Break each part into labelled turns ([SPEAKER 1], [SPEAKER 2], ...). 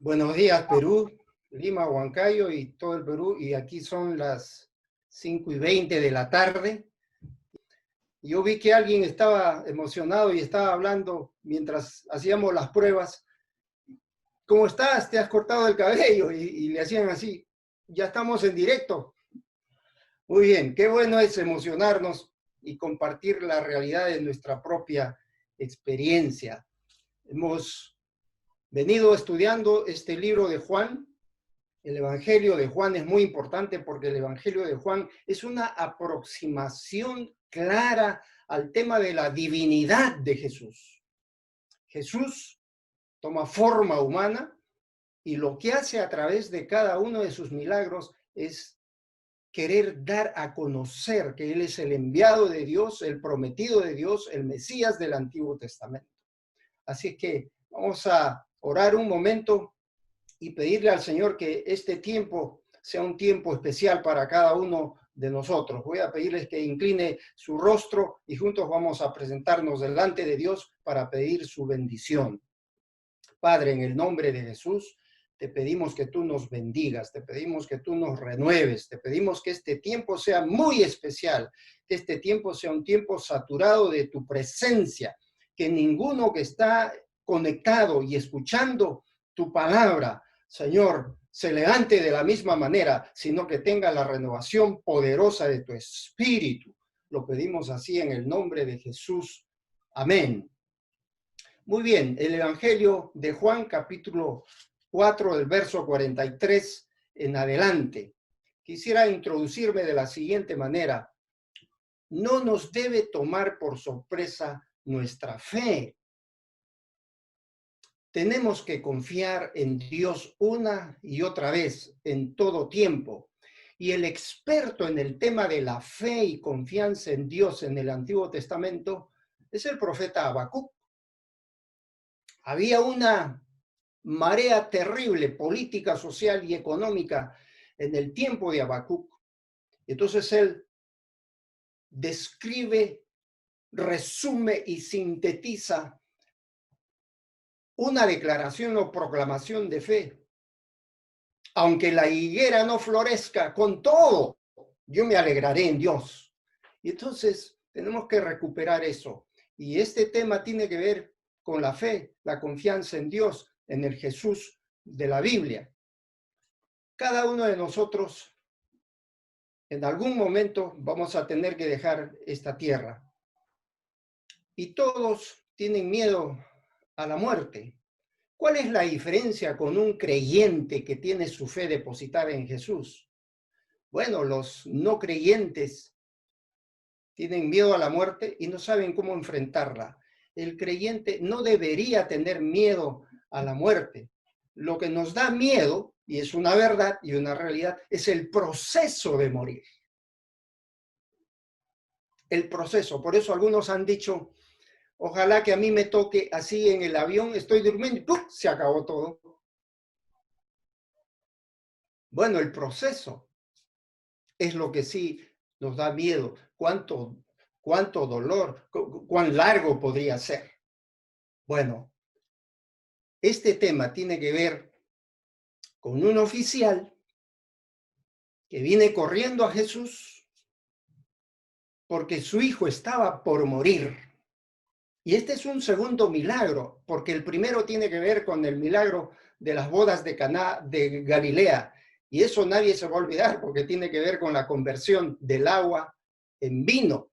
[SPEAKER 1] Buenos días, Perú, Lima, Huancayo y todo el Perú. Y aquí son las 5:20 de la tarde. Yo vi que alguien estaba emocionado y estaba hablando mientras hacíamos las pruebas. ¿Cómo estás? ¿Te has cortado el cabello? Y le hacían así. Ya estamos en directo. Muy bien, qué bueno es emocionarnos y compartir la realidad de nuestra propia experiencia. Hemos venido estudiando este libro de Juan. El Evangelio de Juan es muy importante porque el Evangelio de Juan es una aproximación clara al tema de la divinidad de Jesús. Jesús toma forma humana y lo que hace a través de cada uno de sus milagros es querer dar a conocer que Él es el enviado de Dios, el prometido de Dios, el Mesías del Antiguo Testamento. Así que vamos a orar un momento y pedirle al Señor que este tiempo sea un tiempo especial para cada uno de nosotros. Voy a pedirles que incline su rostro y juntos vamos a presentarnos delante de Dios para pedir su bendición. Padre, en el nombre de Jesús, te pedimos que tú nos bendigas, te pedimos que tú nos renueves, te pedimos que este tiempo sea muy especial, que este tiempo sea un tiempo saturado de tu presencia, que ninguno que está conectado y escuchando tu palabra, Señor, se levante de la misma manera, sino que tenga la renovación poderosa de tu espíritu. Lo pedimos así en el nombre de Jesús. Amén. Muy bien, el Evangelio de Juan, capítulo 4, del verso 43 en adelante. Quisiera introducirme de la siguiente manera. No nos debe tomar por sorpresa nuestra fe. Tenemos que confiar en Dios una y otra vez, en todo tiempo. Y el experto en el tema de la fe y confianza en Dios en el Antiguo Testamento es el profeta Habacuc. Había una marea terrible política, social y económica en el tiempo de Habacuc. Entonces él describe, resume y sintetiza una declaración o proclamación de fe. Aunque la higuera no florezca, con todo, yo me alegraré en Dios. Y entonces tenemos que recuperar eso. Y este tema tiene que ver con la fe, la confianza en Dios, en el Jesús de la Biblia. Cada uno de nosotros en algún momento vamos a tener que dejar esta tierra. Y todos tienen miedo a la muerte. ¿Cuál es la diferencia con un creyente que tiene su fe depositada en Jesús? Bueno, los no creyentes tienen miedo a la muerte y no saben cómo enfrentarla. El creyente no debería tener miedo a la muerte. Lo que nos da miedo, y es una verdad y una realidad, es el proceso de morir. El proceso. Por eso algunos han dicho, ojalá que a mí me toque así en el avión, estoy durmiendo y ¡pum!, se acabó todo. Bueno, el proceso es lo que sí nos da miedo. ¿Cuánto dolor? ¿Cuán largo podría ser? Bueno, este tema tiene que ver con un oficial que viene corriendo a Jesús porque su hijo estaba por morir. Y este es un segundo milagro, porque el primero tiene que ver con el milagro de las bodas de Caná de Galilea. Y eso nadie se va a olvidar, porque tiene que ver con la conversión del agua en vino.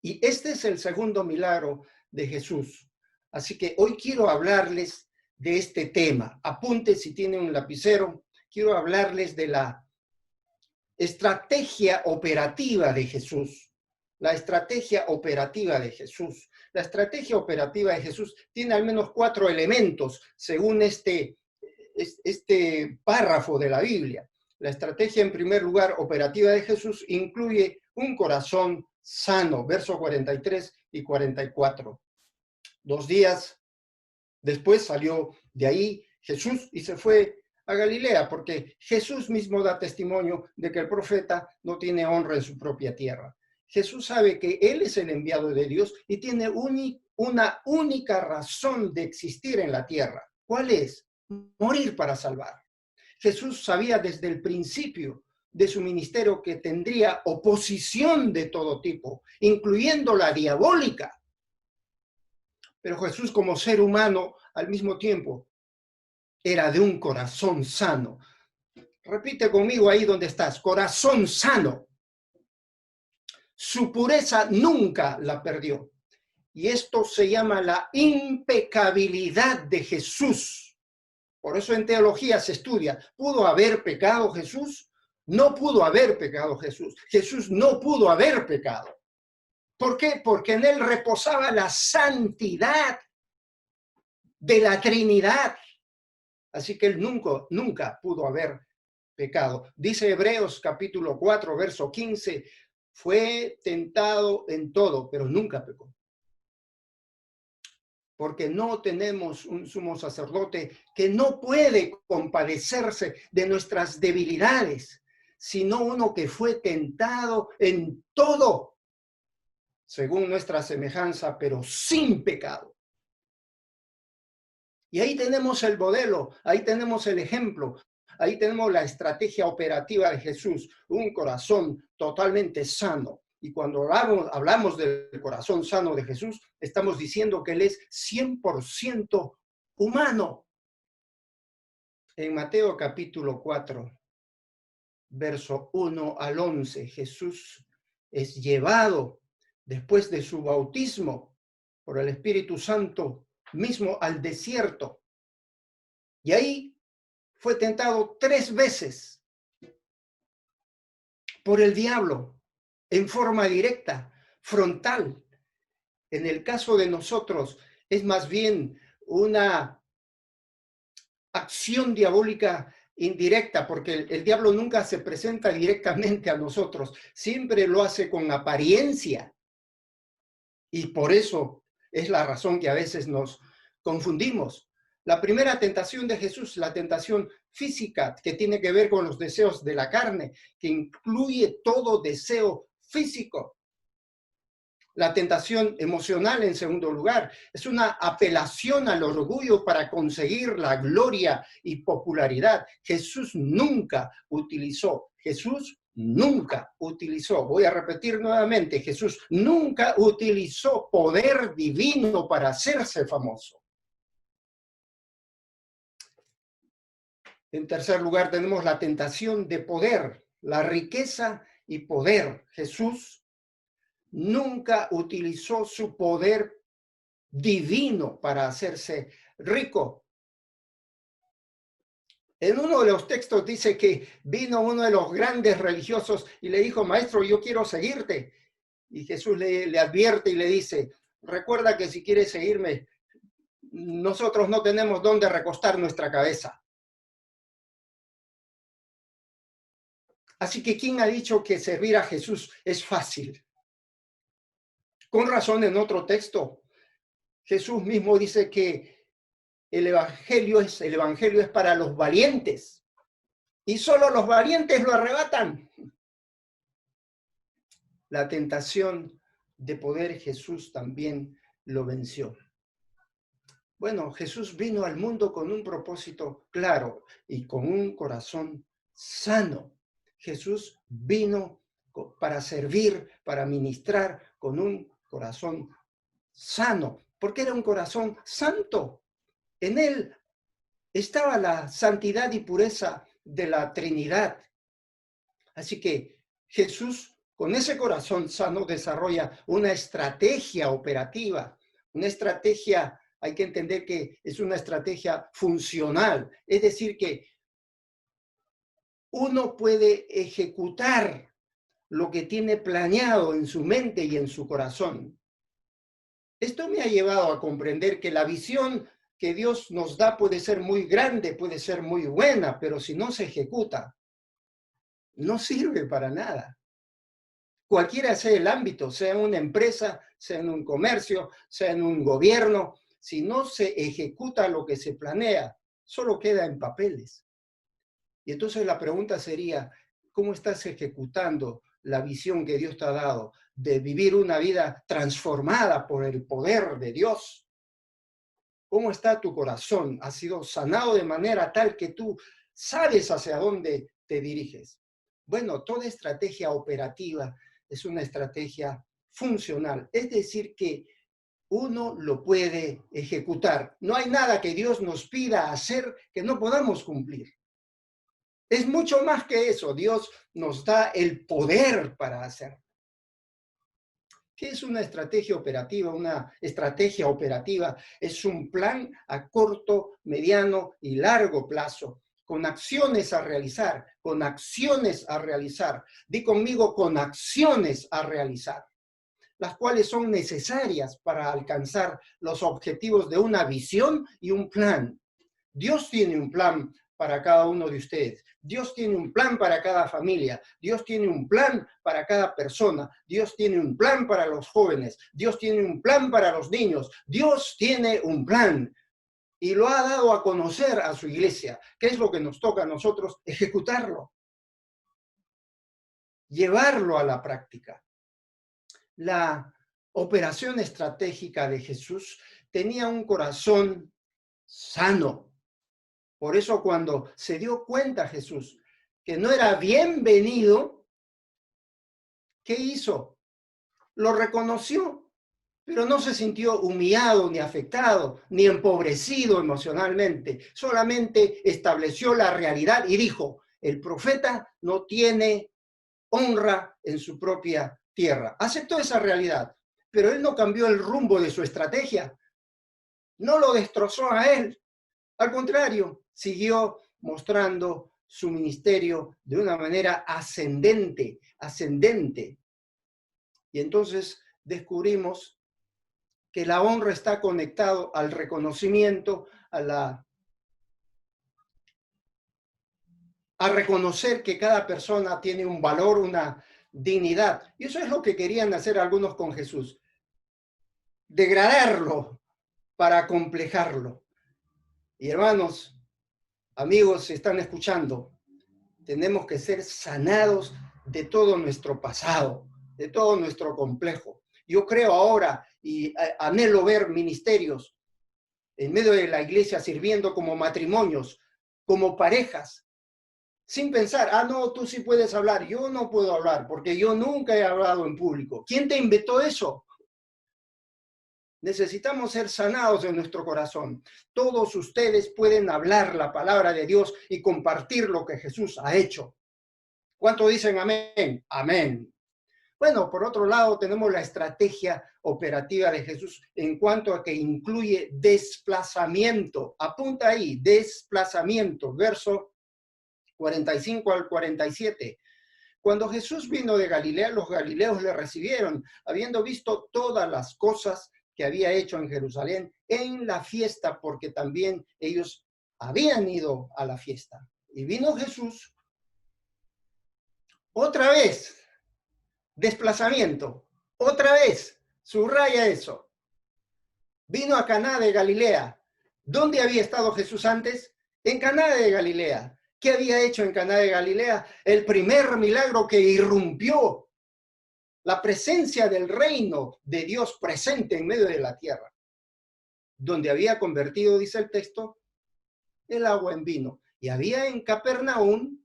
[SPEAKER 1] Y este es el segundo milagro de Jesús. Así que hoy quiero hablarles de este tema. Apunte si tienen un lapicero. Quiero hablarles de la estrategia operativa de Jesús. La estrategia operativa de Jesús. La estrategia operativa de Jesús tiene al menos 4 elementos, según este párrafo de la Biblia. La estrategia, en primer lugar, operativa de Jesús incluye un corazón sano, versos 43 y 44. 2 días después salió de ahí Jesús y se fue a Galilea, porque Jesús mismo da testimonio de que el profeta no tiene honra en su propia tierra. Jesús sabe que Él es el enviado de Dios y tiene una única razón de existir en la tierra. ¿Cuál es? morir para salvar. Jesús sabía desde el principio de su ministerio que tendría oposición de todo tipo, incluyendo la diabólica. Pero Jesús, como ser humano, al mismo tiempo, era de un corazón sano. Repite conmigo ahí donde estás, corazón sano. Su pureza nunca la perdió. Y esto se llama la impecabilidad de Jesús. Por eso en teología se estudia, ¿pudo haber pecado Jesús? No pudo haber pecado Jesús. Jesús no pudo haber pecado. ¿Por qué? Porque en él reposaba la santidad de la Trinidad. Así que él nunca pudo haber pecado. Dice Hebreos capítulo 4, verso 15, fue tentado en todo, pero nunca pecó. Porque no tenemos un sumo sacerdote que no puede compadecerse de nuestras debilidades, sino uno que fue tentado en todo, según nuestra semejanza, pero sin pecado. Y ahí tenemos el modelo, ahí tenemos el ejemplo, ahí tenemos la estrategia operativa de Jesús, un corazón totalmente sano. Y cuando hablamos del corazón sano de Jesús, estamos diciendo que Él es 100% humano. En Mateo capítulo 4, verso 1 al 11, Jesús es llevado después de su bautismo por el Espíritu Santo mismo al desierto. Y ahí fue tentado 3 veces por el diablo, en forma directa, frontal. En el caso de nosotros, es más bien una acción diabólica indirecta, porque el diablo nunca se presenta directamente a nosotros, siempre lo hace con apariencia. Y por eso es la razón que a veces nos confundimos. La primera tentación de Jesús, la tentación física, que tiene que ver con los deseos de la carne, que incluye todo deseo físico. La tentación emocional, en segundo lugar, es una apelación al orgullo para conseguir la gloria y popularidad. Jesús nunca utilizó, voy a repetir nuevamente, Jesús nunca utilizó poder divino para hacerse famoso. En tercer lugar, tenemos la tentación de poder, la riqueza y poder. Jesús nunca utilizó su poder divino para hacerse rico. En uno de los textos dice que vino uno de los grandes religiosos y le dijo, maestro, yo quiero seguirte. Y Jesús le advierte y le dice, recuerda que si quieres seguirme, nosotros no tenemos dónde recostar nuestra cabeza. Así que, ¿quién ha dicho que servir a Jesús es fácil? Con razón, en otro texto, Jesús mismo dice que el evangelio es para los valientes. Y solo los valientes lo arrebatan. La tentación de poder Jesús también lo venció. Bueno, Jesús vino al mundo con un propósito claro y con un corazón sano. Jesús vino para servir, para ministrar con un corazón sano, porque era un corazón santo. En él estaba la santidad y pureza de la Trinidad. Así que Jesús, con ese corazón sano, desarrolla una estrategia operativa, una estrategia, hay que entender que es una estrategia funcional, es decir, que uno puede ejecutar lo que tiene planeado en su mente y en su corazón. Esto me ha llevado a comprender que la visión que Dios nos da puede ser muy grande, puede ser muy buena, pero si no se ejecuta, no sirve para nada. Cualquiera sea el ámbito, sea en una empresa, sea en un comercio, sea en un gobierno, si no se ejecuta lo que se planea, solo queda en papeles. Y entonces la pregunta sería, ¿cómo estás ejecutando la visión que Dios te ha dado de vivir una vida transformada por el poder de Dios? ¿Cómo está tu corazón? ¿Has sido sanado de manera tal que tú sabes hacia dónde te diriges? Bueno, toda estrategia operativa es una estrategia funcional, es decir, que uno lo puede ejecutar. No hay nada que Dios nos pida hacer que no podamos cumplir. Es mucho más que eso. Dios nos da el poder para hacer. ¿Qué es una estrategia operativa? Una estrategia operativa es un plan a corto, mediano y largo plazo, con acciones a realizar, con acciones a realizar. Di conmigo, con acciones a realizar, las cuales son necesarias para alcanzar los objetivos de una visión y un plan. Dios tiene un plan para cada uno de ustedes. Dios tiene un plan para cada familia. Dios tiene un plan para cada persona. Dios tiene un plan para los jóvenes. Dios tiene un plan para los niños. Dios tiene un plan y lo ha dado a conocer a su iglesia. ¿Qué es lo que nos toca a nosotros? Ejecutarlo, llevarlo a la práctica. La operación estratégica de Jesús tenía un corazón sano. Por eso cuando se dio cuenta Jesús que no era bienvenido, ¿qué hizo? Lo reconoció, pero no se sintió humillado, ni afectado, ni empobrecido emocionalmente. Solamente estableció la realidad y dijo, el profeta no tiene honra en su propia tierra. Aceptó esa realidad, pero él no cambió el rumbo de su estrategia. No lo destrozó a él. Al contrario, siguió mostrando su ministerio de una manera ascendente, ascendente. Y entonces descubrimos que la honra está conectado al reconocimiento, a reconocer que cada persona tiene un valor, una dignidad. Y eso es lo que querían hacer algunos con Jesús. Degradarlo para acomplejarlo. Y hermanos, amigos, si están escuchando, tenemos que ser sanados de todo nuestro pasado, de todo nuestro complejo. Yo creo ahora y anhelo ver ministerios en medio de la iglesia sirviendo como matrimonios, como parejas, sin pensar, no, tú sí puedes hablar, yo no puedo hablar porque yo nunca he hablado en público. ¿Quién te inventó eso? Necesitamos ser sanados en nuestro corazón. Todos ustedes pueden hablar la palabra de Dios y compartir lo que Jesús ha hecho. ¿Cuánto dicen amén? Amén. Bueno, por otro lado, tenemos la estrategia operativa de Jesús en cuanto a que incluye desplazamiento. Apunta ahí, desplazamiento, verso 45 al 47. Cuando Jesús vino de Galilea, los galileos le recibieron, habiendo visto todas las cosas que había hecho en Jerusalén en la fiesta, porque también ellos habían ido a la fiesta. Y vino Jesús otra vez, desplazamiento, otra vez, subraya eso. Vino a Caná de Galilea. ¿Dónde había estado Jesús antes? En Caná de Galilea. ¿Qué había hecho en Caná de Galilea? El primer milagro que irrumpió la presencia del reino de Dios presente en medio de la tierra, donde había convertido, dice el texto, el agua en vino. Y había en Capernaum,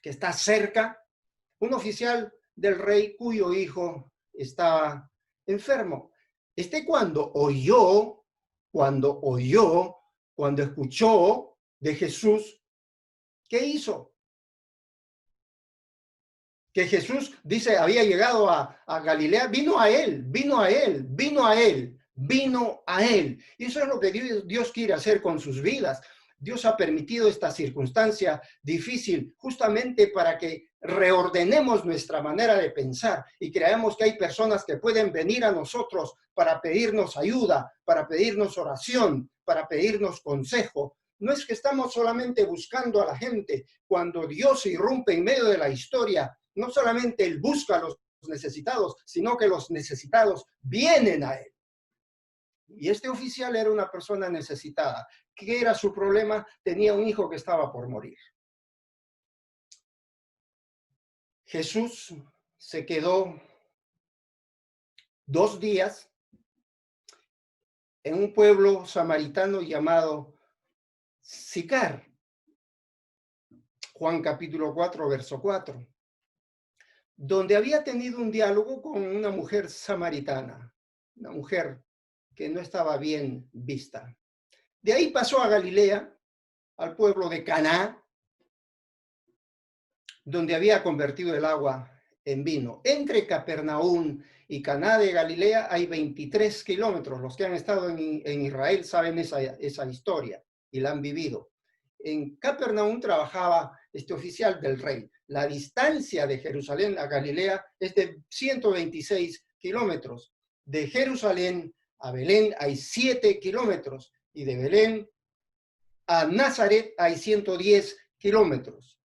[SPEAKER 1] que está cerca, un oficial del rey cuyo hijo estaba enfermo. Cuando escuchó de Jesús, ¿qué hizo? Que Jesús, dice, había llegado a Galilea, vino a él. Y eso es lo que Dios quiere hacer con sus vidas. Dios ha permitido esta circunstancia difícil justamente para que reordenemos nuestra manera de pensar y creamos que hay personas que pueden venir a nosotros para pedirnos ayuda, para pedirnos oración, para pedirnos consejo. No es que estamos solamente buscando a la gente. Cuando Dios irrumpe en medio de la historia, no solamente Él busca a los necesitados, sino que los necesitados vienen a Él. Y este oficial era una persona necesitada. ¿Qué era su problema? Tenía un hijo que estaba por morir. Jesús se quedó 2 días en un pueblo samaritano llamado Sicar. Juan capítulo 4, verso 4. Donde había tenido un diálogo con una mujer samaritana, una mujer que no estaba bien vista. De ahí pasó a Galilea, al pueblo de Caná, donde había convertido el agua en vino. Entre Capernaum y Caná de Galilea hay 23 kilómetros. Los que han estado en Israel saben esa historia y la han vivido. En Capernaum trabajaba este oficial del rey. La distancia de Jerusalén a Galilea es de 126 kilómetros. De Jerusalén a Belén hay 7 kilómetros y de Belén a Nazaret hay 110 kilómetros.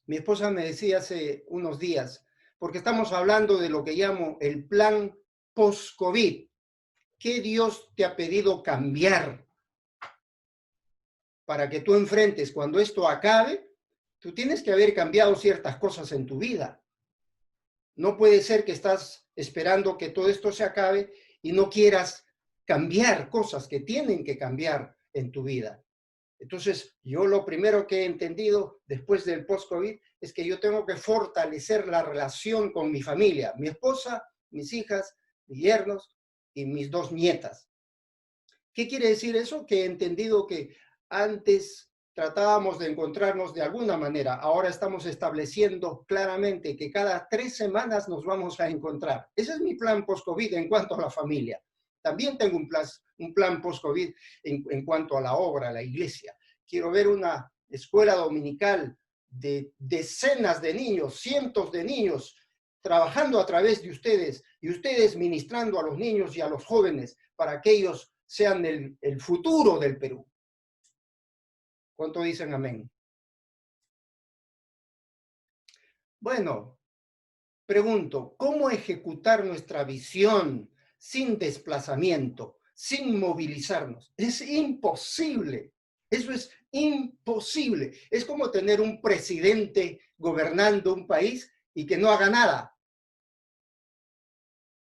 [SPEAKER 1] Mi esposa me decía hace unos días, porque estamos hablando de lo que llamo el plan post-COVID. ¿Qué Dios te ha pedido cambiar para que tú enfrentes cuando esto acabe? Tú tienes que haber cambiado ciertas cosas en tu vida. No puede ser que estás esperando que todo esto se acabe y no quieras cambiar cosas que tienen que cambiar en tu vida. Entonces, yo lo primero que he entendido después del post-COVID es que yo tengo que fortalecer la relación con mi familia, mi esposa, mis hijas, mis yernos y mis 2 nietas. ¿Qué quiere decir eso? Que he entendido que antes tratábamos de encontrarnos de alguna manera. Ahora estamos estableciendo claramente que cada 3 semanas nos vamos a encontrar. Ese es mi plan post-COVID en cuanto a la familia. También tengo un plan post-COVID en cuanto a la obra, a la iglesia. Quiero ver una escuela dominical de decenas de niños, cientos de niños, trabajando a través de ustedes y ustedes ministrando a los niños y a los jóvenes para que ellos sean el futuro del Perú. ¿Cuánto dicen amén? Bueno, pregunto, ¿cómo ejecutar nuestra visión sin desplazamiento, sin movilizarnos? Es imposible. Eso es imposible. Es como tener un presidente gobernando un país y que no haga nada.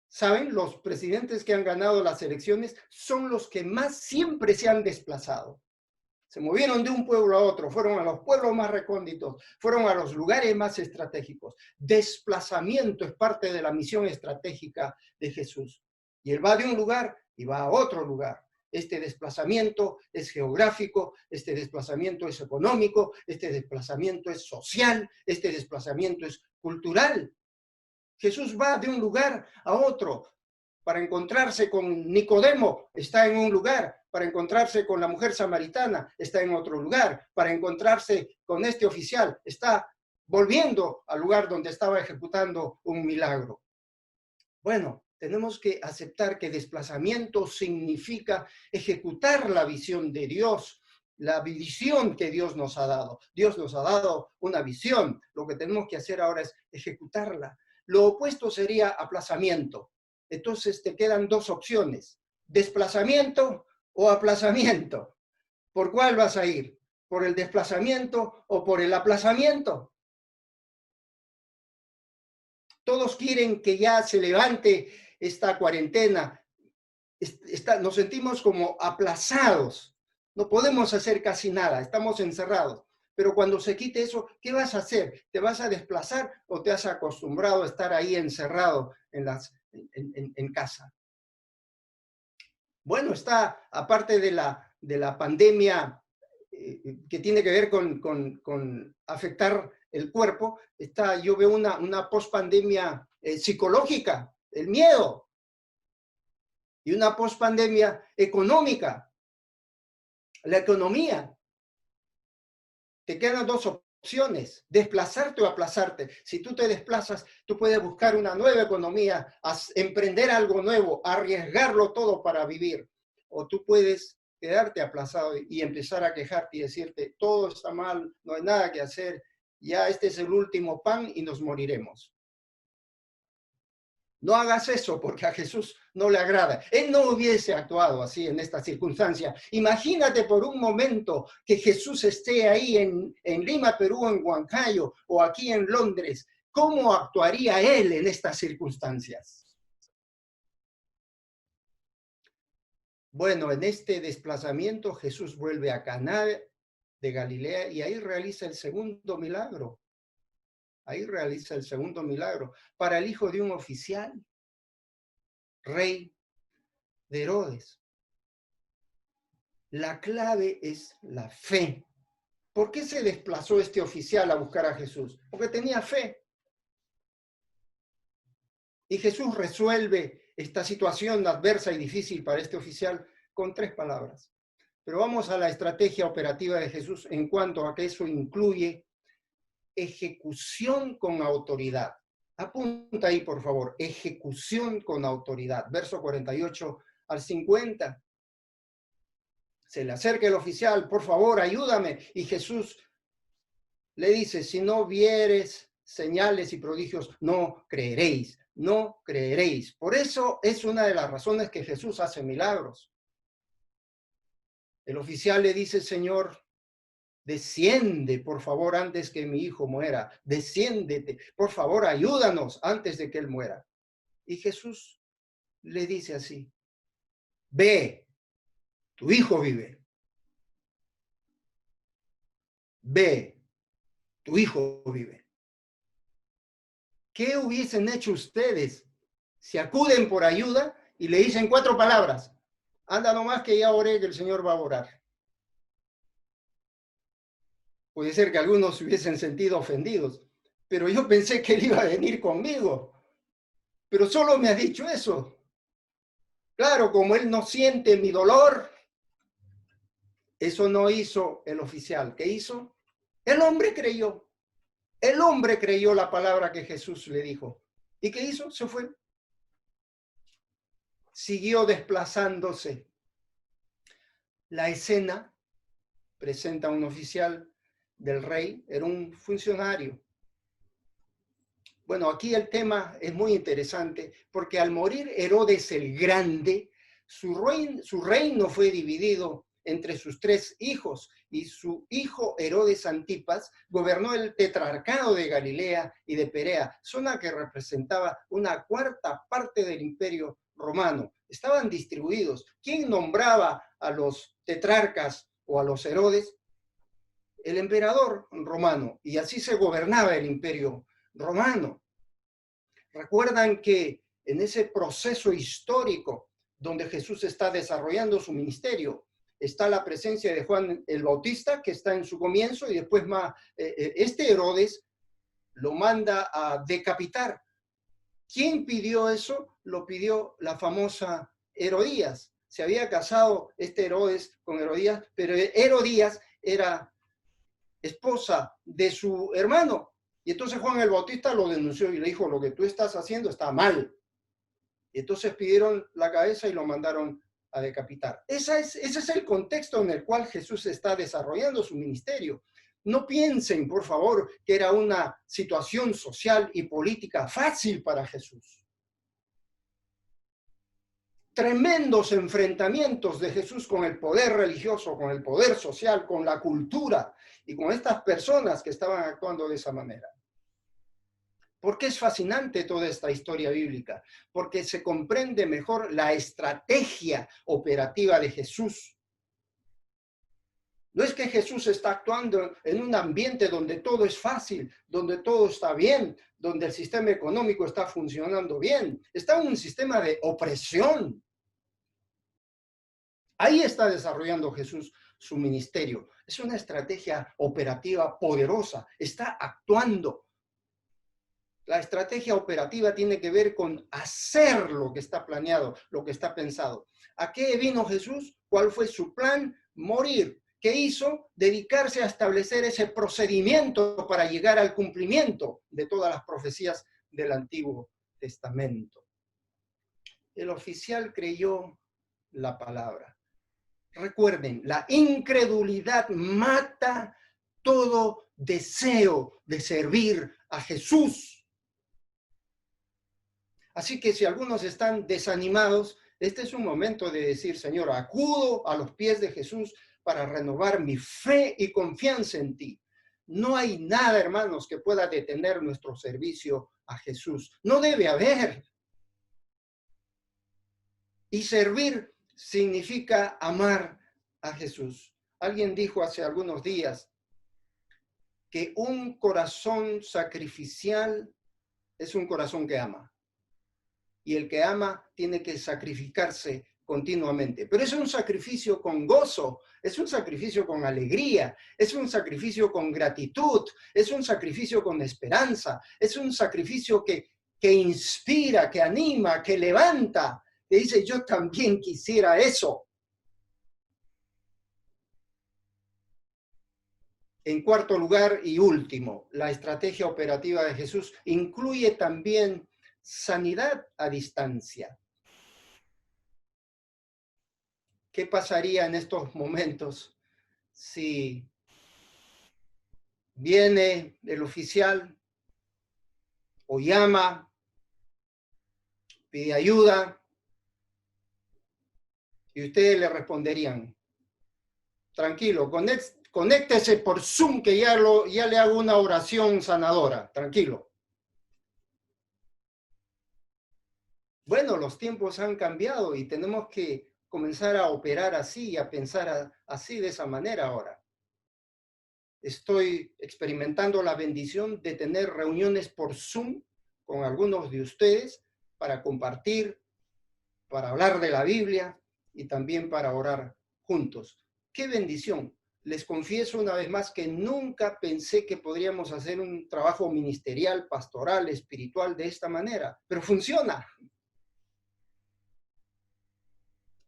[SPEAKER 1] ¿Saben? Los presidentes que han ganado las elecciones son los que más siempre se han desplazado. Se movieron de un pueblo a otro, fueron a los pueblos más recónditos, fueron a los lugares más estratégicos. Desplazamiento es parte de la misión estratégica de Jesús. Y Él va de un lugar y va a otro lugar. Este desplazamiento es geográfico, este desplazamiento es económico, este desplazamiento es social, este desplazamiento es cultural. Jesús va de un lugar a otro. Para encontrarse con Nicodemo, está en un lugar. Para encontrarse con la mujer samaritana, está en otro lugar. Para encontrarse con este oficial, está volviendo al lugar donde estaba ejecutando un milagro. Bueno, tenemos que aceptar que desplazamiento significa ejecutar la visión de Dios, la visión que Dios nos ha dado. Dios nos ha dado una visión. Lo que tenemos que hacer ahora es ejecutarla. Lo opuesto sería aplazamiento. Entonces te quedan 2 opciones, desplazamiento o aplazamiento. ¿Por cuál vas a ir? ¿Por el desplazamiento o por el aplazamiento? Todos quieren que ya se levante esta cuarentena. Nos sentimos como aplazados. No podemos hacer casi nada, estamos encerrados. Pero cuando se quite eso, ¿qué vas a hacer? ¿Te vas a desplazar o te has acostumbrado a estar ahí encerrado en casa? Bueno, está, aparte de la pandemia que tiene que ver con afectar el cuerpo, yo veo una pospandemia psicológica, el miedo, y una pospandemia económica, la economía. Te quedan 2 opciones, desplazarte o aplazarte. Si tú te desplazas, tú puedes buscar una nueva economía, emprender algo nuevo, arriesgarlo todo para vivir. O tú puedes quedarte aplazado y empezar a quejarte y decirte, todo está mal, no hay nada que hacer, ya este es el último pan y nos moriremos. No hagas eso porque a Jesús no le agrada. Él no hubiese actuado así en esta circunstancia. Imagínate por un momento que Jesús esté ahí en Lima, Perú, en Huancayo o aquí en Londres. ¿Cómo actuaría él en estas circunstancias? Bueno, en este desplazamiento Jesús vuelve a Caná de Galilea y ahí realiza el segundo milagro. Ahí realiza el segundo milagro para el hijo de un oficial, rey de Herodes. La clave es la fe. ¿Por qué se desplazó este oficial a buscar a Jesús? Porque tenía fe. Y Jesús resuelve esta situación adversa y difícil para este oficial con 3 palabras. Pero vamos a la estrategia operativa de Jesús en cuanto a que eso incluye ejecución con autoridad. Apunta ahí, por favor, ejecución con autoridad. Verso 48 al 50. Se le acerca el oficial, por favor, ayúdame. Y Jesús le dice, si no vieres señales y prodigios, no creeréis, no creeréis. Por eso es una de las razones que Jesús hace milagros. El oficial le dice, Señor, desciende, por favor, antes que mi hijo muera. Desciéndete, por favor, ayúdanos antes de que él muera. Y Jesús le dice así, ve, tu hijo vive. Ve, tu hijo vive. ¿Qué hubiesen hecho ustedes si acuden por ayuda y le dicen 4 palabras? Anda nomás que ya oré, que el Señor va a orar. Puede ser que algunos se hubiesen sentido ofendidos, pero yo pensé que él iba a venir conmigo. Pero solo me ha dicho eso. Claro, como él no siente mi dolor, eso no hizo el oficial. ¿Qué hizo? El hombre creyó. El hombre creyó la palabra que Jesús le dijo. ¿Y qué hizo? Se fue. Siguió desplazándose. La escena presenta a un oficial del rey, era un funcionario. Bueno, aquí el tema es muy interesante, porque al morir Herodes el Grande, su reino fue dividido entre sus 3 hijos, y su hijo Herodes Antipas gobernó el tetrarcado de Galilea y de Perea, zona que representaba una 4ª parte del imperio romano. Estaban distribuidos. ¿Quién nombraba a los tetrarcas o a los Herodes? El emperador romano, y así se gobernaba el imperio romano. Recuerdan que en ese proceso histórico donde Jesús está desarrollando su ministerio, está la presencia de Juan el Bautista, que está en su comienzo, y después este Herodes lo manda a decapitar. ¿Quién pidió eso? Lo pidió la famosa Herodías. Se había casado este Herodes con Herodías, pero Herodías era esposa de su hermano. Y entonces Juan el Bautista lo denunció y le dijo, lo que tú estás haciendo está mal. Y entonces pidieron la cabeza y lo mandaron a decapitar. Ese es el contexto en el cual Jesús está desarrollando su ministerio. No piensen, por favor, que era una situación social y política fácil para Jesús. Tremendos enfrentamientos de Jesús con el poder religioso, con el poder social, con la cultura y con estas personas que estaban actuando de esa manera. ¿Por qué es fascinante toda esta historia bíblica? Porque se comprende mejor la estrategia operativa de Jesús. No es que Jesús está actuando en un ambiente donde todo es fácil, donde todo está bien, donde el sistema económico está funcionando bien. Está en un sistema de opresión. Ahí está desarrollando Jesús su ministerio. Es una estrategia operativa poderosa. Está actuando. La estrategia operativa tiene que ver con hacer lo que está planeado, lo que está pensado. ¿A qué vino Jesús? ¿Cuál fue su plan? Morir. ¿Qué hizo? Dedicarse a establecer ese procedimiento para llegar al cumplimiento de todas las profecías del Antiguo Testamento. El oficial creyó la palabra. Recuerden, la incredulidad mata todo deseo de servir a Jesús. Así que si algunos están desanimados, este es un momento de decir, Señor, acudo a los pies de Jesús para renovar mi fe y confianza en ti. No hay nada, hermanos, que pueda detener nuestro servicio a Jesús. No debe haber. Y servir significa amar a Jesús. Alguien dijo hace algunos días que un corazón sacrificial es un corazón que ama. Y el que ama tiene que sacrificarse continuamente. Pero es un sacrificio con gozo, es un sacrificio con alegría, es un sacrificio con gratitud, es un sacrificio con esperanza, es un sacrificio que inspira, que anima, que levanta, que dice, yo también quisiera eso. En cuarto lugar y último, la estrategia operativa de Jesús incluye también sanidad a distancia. ¿Qué pasaría en estos momentos si viene el oficial o llama, pide ayuda y ustedes le responderían, tranquilo, conéctese por Zoom que ya le hago una oración sanadora, tranquilo? Bueno, los tiempos han cambiado y tenemos que comenzar a operar así y a pensar así de esa manera ahora. Estoy experimentando la bendición de tener reuniones por Zoom con algunos de ustedes para compartir, para hablar de la Biblia y también para orar juntos. ¡Qué bendición! Les confieso una vez más que nunca pensé que podríamos hacer un trabajo ministerial, pastoral, espiritual de esta manera, pero funciona.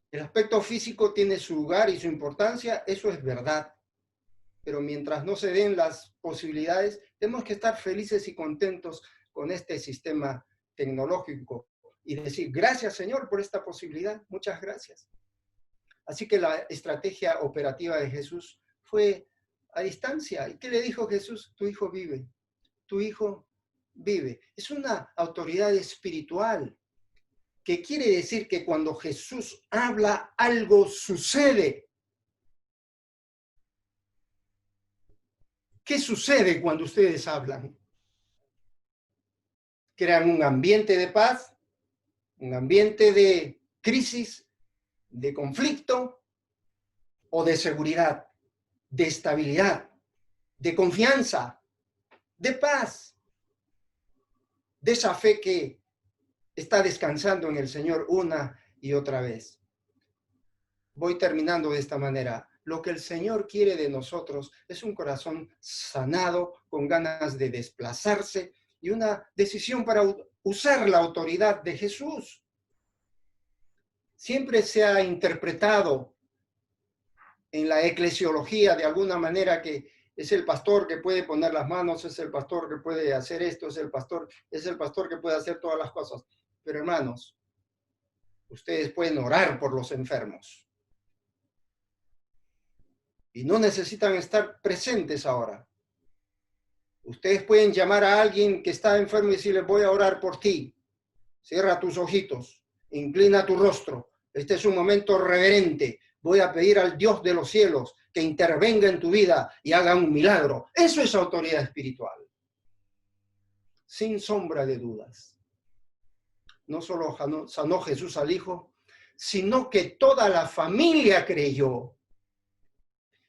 [SPEAKER 1] El aspecto físico tiene su lugar y su importancia, eso es verdad. Pero mientras no se den las posibilidades, tenemos que estar felices y contentos con este sistema tecnológico y decir, gracias Señor por esta posibilidad, muchas gracias. Así que la estrategia operativa de Jesús fue a distancia. ¿Y qué le dijo Jesús? Tu hijo vive, tu hijo vive. Es una autoridad espiritual, que quiere decir que cuando Jesús habla, algo sucede. ¿Qué sucede cuando ustedes hablan? Crean un ambiente de paz, un ambiente de crisis, de conflicto o de seguridad, de estabilidad, de confianza, de paz, de esa fe que está descansando en el Señor una y otra vez. Voy terminando de esta manera. Lo que el Señor quiere de nosotros es un corazón sanado, con ganas de desplazarse y una decisión para usar la autoridad de Jesús. Siempre se ha interpretado en la eclesiología de alguna manera que es el pastor que puede poner las manos, es el pastor que puede hacer esto, es el pastor que puede hacer todas las cosas. Pero hermanos, ustedes pueden orar por los enfermos. Y no necesitan estar presentes ahora. Ustedes pueden llamar a alguien que está enfermo y decirle, voy a orar por ti. Cierra tus ojitos, inclina tu rostro. Este es un momento reverente. Voy a pedir al Dios de los cielos que intervenga en tu vida y haga un milagro. Eso es autoridad espiritual. Sin sombra de dudas. No solo sanó Jesús al Hijo, sino que toda la familia creyó.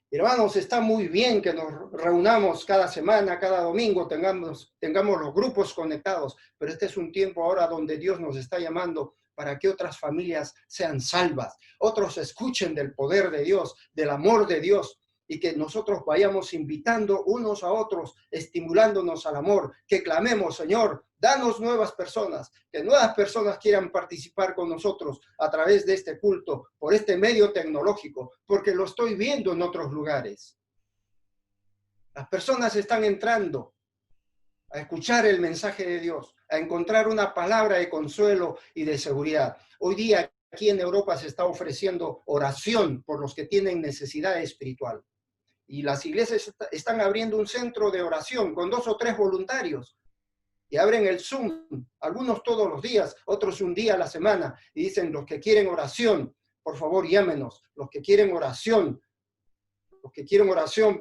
[SPEAKER 1] Hermanos, está muy bien que nos reunamos cada semana, cada domingo, tengamos los grupos conectados, pero este es un tiempo ahora donde Dios nos está llamando para que otras familias sean salvas, otros escuchen del poder de Dios, del amor de Dios, y que nosotros vayamos invitando unos a otros, estimulándonos al amor, que clamemos, Señor, danos nuevas personas, que nuevas personas quieran participar con nosotros a través de este culto, por este medio tecnológico, porque lo estoy viendo en otros lugares. Las personas están entrando a escuchar el mensaje de Dios, a encontrar una palabra de consuelo y de seguridad. Hoy día aquí en Europa se está ofreciendo oración por los que tienen necesidad espiritual. Y las iglesias están abriendo un centro de oración con 2 o 3 voluntarios. Y abren el Zoom, algunos todos los días, otros un día a la semana. Y dicen, los que quieren oración, por favor llámenos. Los que quieren oración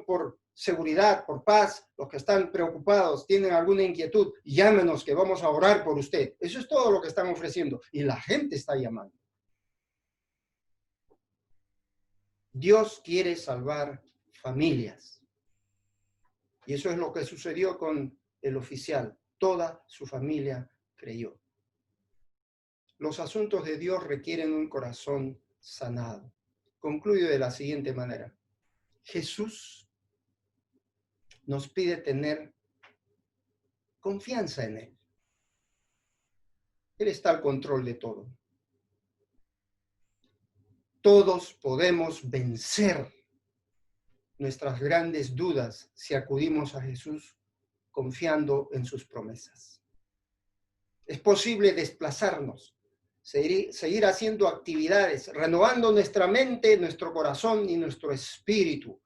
[SPEAKER 1] por seguridad, por paz, los que están preocupados, tienen alguna inquietud, llámenos que vamos a orar por usted. Eso es todo lo que están ofreciendo. Y la gente está llamando. Dios quiere salvar familias. Y eso es lo que sucedió con el oficial. Toda su familia creyó. Los asuntos de Dios requieren un corazón sanado. Concluyo de la siguiente manera. Jesús nos pide tener confianza en Él. Él está al control de todo. Todos podemos vencer nuestras grandes dudas si acudimos a Jesús confiando en sus promesas. Es posible desplazarnos, seguir haciendo actividades, renovando nuestra mente, nuestro corazón y nuestro espíritu.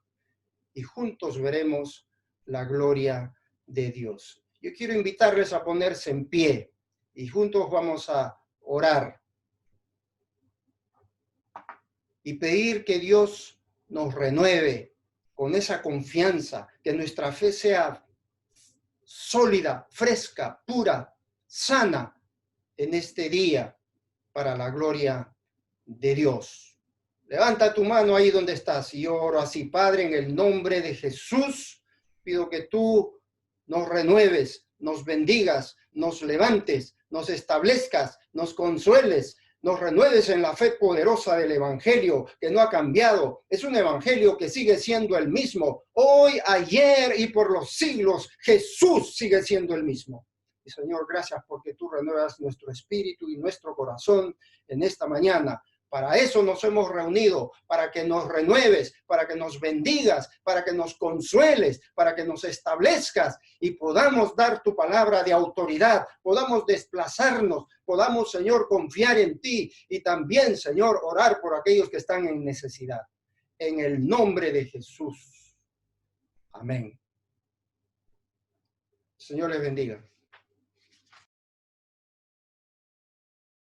[SPEAKER 1] Y juntos veremos la gloria de Dios. Yo quiero invitarles a ponerse en pie y juntos vamos a orar y pedir que Dios nos renueve con esa confianza, que nuestra fe sea sólida, fresca, pura, sana en este día para la gloria de Dios. Levanta tu mano ahí donde estás y yo oro así. Padre, en el nombre de Jesús, pido que tú nos renueves, nos bendigas, nos levantes, nos establezcas, nos consueles, nos renueves en la fe poderosa del Evangelio, que no ha cambiado. Es un Evangelio que sigue siendo el mismo. Hoy, ayer y por los siglos, Jesús sigue siendo el mismo. Y Señor, gracias porque tú renuevas nuestro espíritu y nuestro corazón en esta mañana. Para eso nos hemos reunido, para que nos renueves, para que nos bendigas, para que nos consueles, para que nos establezcas y podamos dar tu palabra de autoridad, podamos desplazarnos, podamos, Señor, confiar en ti y también, Señor, orar por aquellos que están en necesidad. En el nombre de Jesús. Amén. Señor les bendiga.